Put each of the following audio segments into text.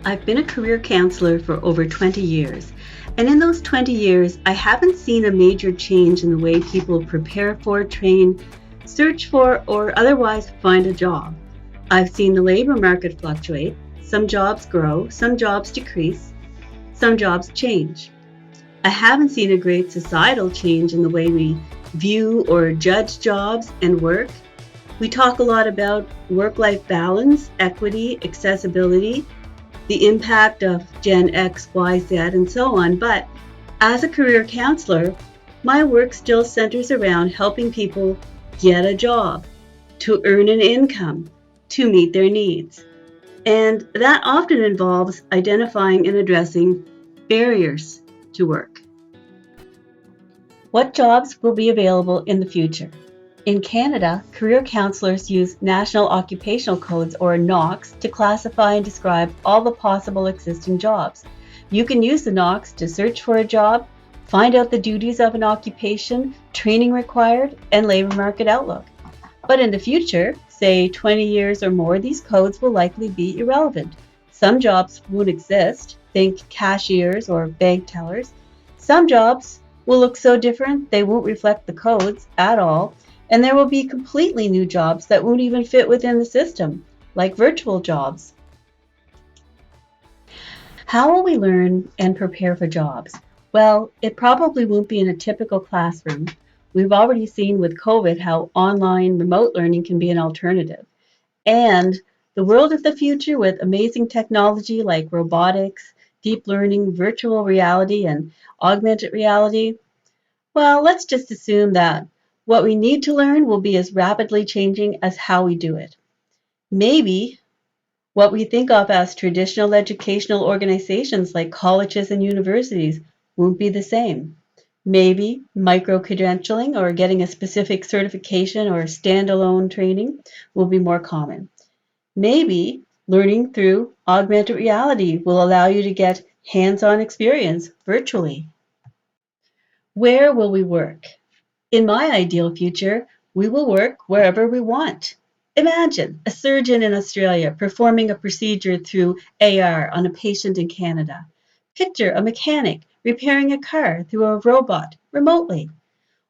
I've been a career counselor for over 20 years, and in those 20 years, I haven't seen a major change in the way people prepare for, train, search for, or otherwise find a job. I've seen the labor market fluctuate. Some jobs grow, some jobs decrease, some jobs change. I haven't seen a great societal change in the way we view or judge jobs and work. We talk a lot about work-life balance, equity, accessibility, the impact of Gen X, Y, Z, and so on. But as a career counselor, my work still centers around helping people get a job, to earn an income, to meet their needs. And that often involves identifying and addressing barriers to work. What jobs will be available in the future? In Canada, career counselors use National Occupational Codes or NOCs to classify and describe all the possible existing jobs. You can use the NOCs to search for a job, find out the duties of an occupation, training required, and labor market outlook. But in the future, say 20 years or more, these codes will likely be irrelevant. Some jobs won't exist, think cashiers or bank tellers. Some jobs will look so different they won't reflect the codes at all, and there will be completely new jobs that won't even fit within the system, like virtual jobs. How will we learn and prepare for jobs? Well, it probably won't be in a typical classroom. We've already seen with COVID how online remote learning can be an alternative. And the world of the future with amazing technology like robotics, deep learning, virtual reality, and augmented reality, well, let's just assume that what we need to learn will be as rapidly changing as how we do it. Maybe what we think of as traditional educational organizations like colleges and universities won't be the same. Maybe micro-credentialing or getting a specific certification or standalone training will be more common. Maybe learning through augmented reality will allow you to get hands-on experience virtually. Where will we work? In my ideal future, we will work wherever we want. Imagine a surgeon in Australia performing a procedure through AR on a patient in Canada. Picture a mechanic repairing a car through a robot remotely.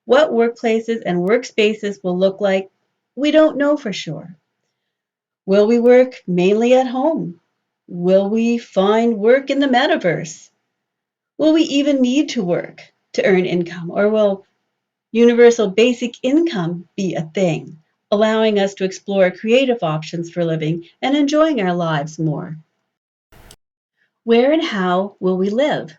What workplaces and workspaces will look like, we don't know for sure. Will we work mainly at home? Will we find work in the metaverse? Will we even need to work to earn income, or will universal basic income be a thing, allowing us to explore creative options for living and enjoying our lives more? Where and how will we live?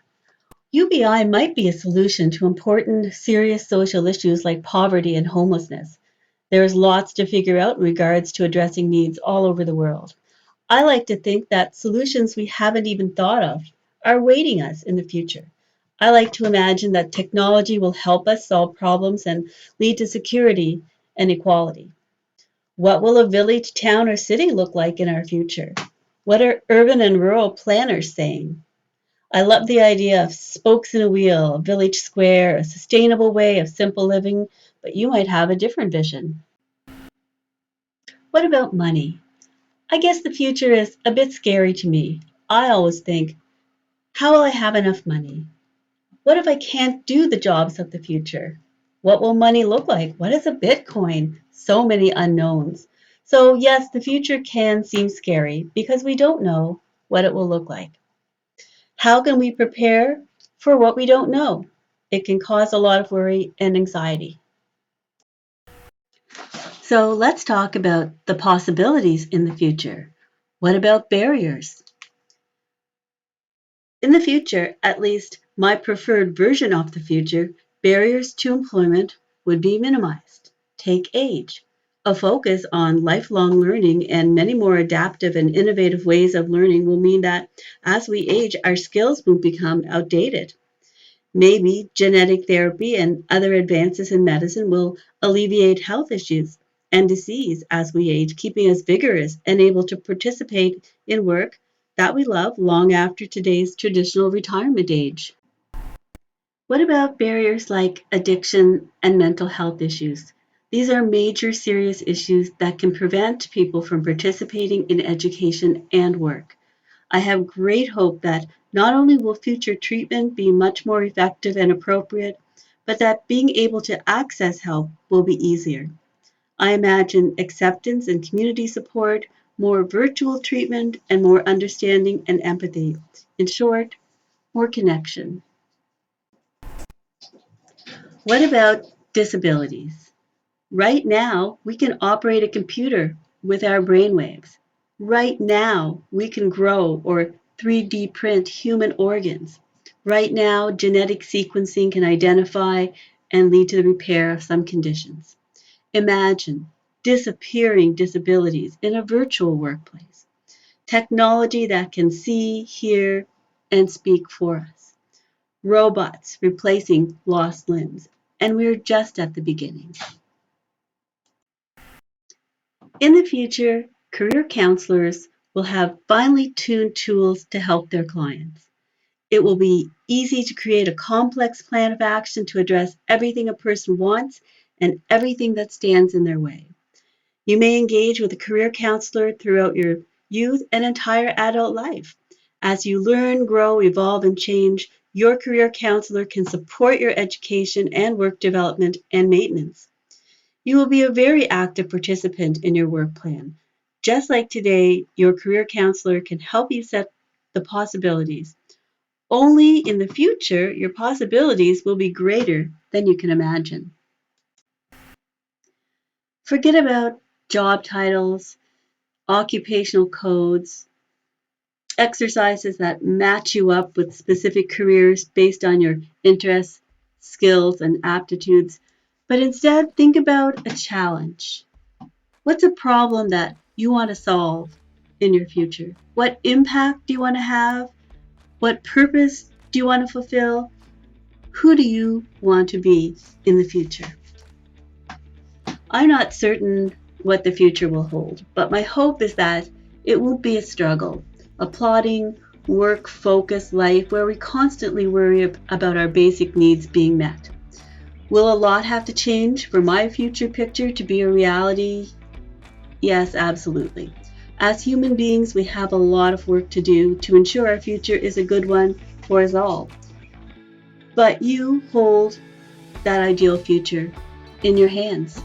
UBI might be a solution to important, serious social issues like poverty and homelessness. There is lots to figure out in regards to addressing needs all over the world. I like to think that solutions we haven't even thought of are waiting us in the future. I like to imagine that technology will help us solve problems and lead to security and equality. What will a village, town, or city look like in our future? What are urban and rural planners saying? I love the idea of spokes in a wheel, a village square, a sustainable way of simple living, but you might have a different vision. What about money? I guess the future is a bit scary to me. I always think, how will I have enough money? What if I can't do the jobs of the future? What will money look like? What is a Bitcoin? So many unknowns. So, yes, the future can seem scary because we don't know what it will look like. How can we prepare for what we don't know? It can cause a lot of worry and anxiety. So, let's talk about the possibilities in the future. What about barriers? In the future, at least my preferred version of the future, barriers to employment would be minimized. Take age. A focus on lifelong learning and many more adaptive and innovative ways of learning will mean that as we age, our skills won't become outdated. Maybe genetic therapy and other advances in medicine will alleviate health issues and disease as we age, keeping us vigorous and able to participate in work that we love long after today's traditional retirement age. What about barriers like addiction and mental health issues? These are major serious issues that can prevent people from participating in education and work. I have great hope that not only will future treatment be much more effective and appropriate, but that being able to access help will be easier. I imagine acceptance and community support, more virtual treatment, and more understanding and empathy. In short, more connection. What about disabilities? Right now, we can operate a computer with our brainwaves. Right now, we can grow or 3D print human organs. Right now, genetic sequencing can identify and lead to the repair of some conditions. Imagine disappearing disabilities in a virtual workplace. Technology that can see, hear, and speak for us. Robots replacing lost limbs. And we're just at the beginning. In the future, career counselors will have finely tuned tools to help their clients. It will be easy to create a complex plan of action to address everything a person wants and everything that stands in their way. You may engage with a career counselor throughout your youth and entire adult life. As you learn, grow, evolve, and change, your career counselor can support your education and work development and maintenance. You will be a very active participant in your work plan. Just like today, your career counselor can help you set the possibilities. Only in the future, your possibilities will be greater than you can imagine. Forget about job titles, occupational codes, exercises that match you up with specific careers based on your interests, skills, and aptitudes, but instead think about a challenge. What's a problem that you want to solve in your future? What impact do you want to have? What purpose do you want to fulfill? Who do you want to be in the future? I'm not certain what the future will hold, but my hope is that it won't be a struggle, a plodding, work focused life where we constantly worry about our basic needs being met. Will a lot have to change for my future picture to be a reality? Yes, absolutely. As human beings, we have a lot of work to do to ensure our future is a good one for us all. But you hold that ideal future in your hands.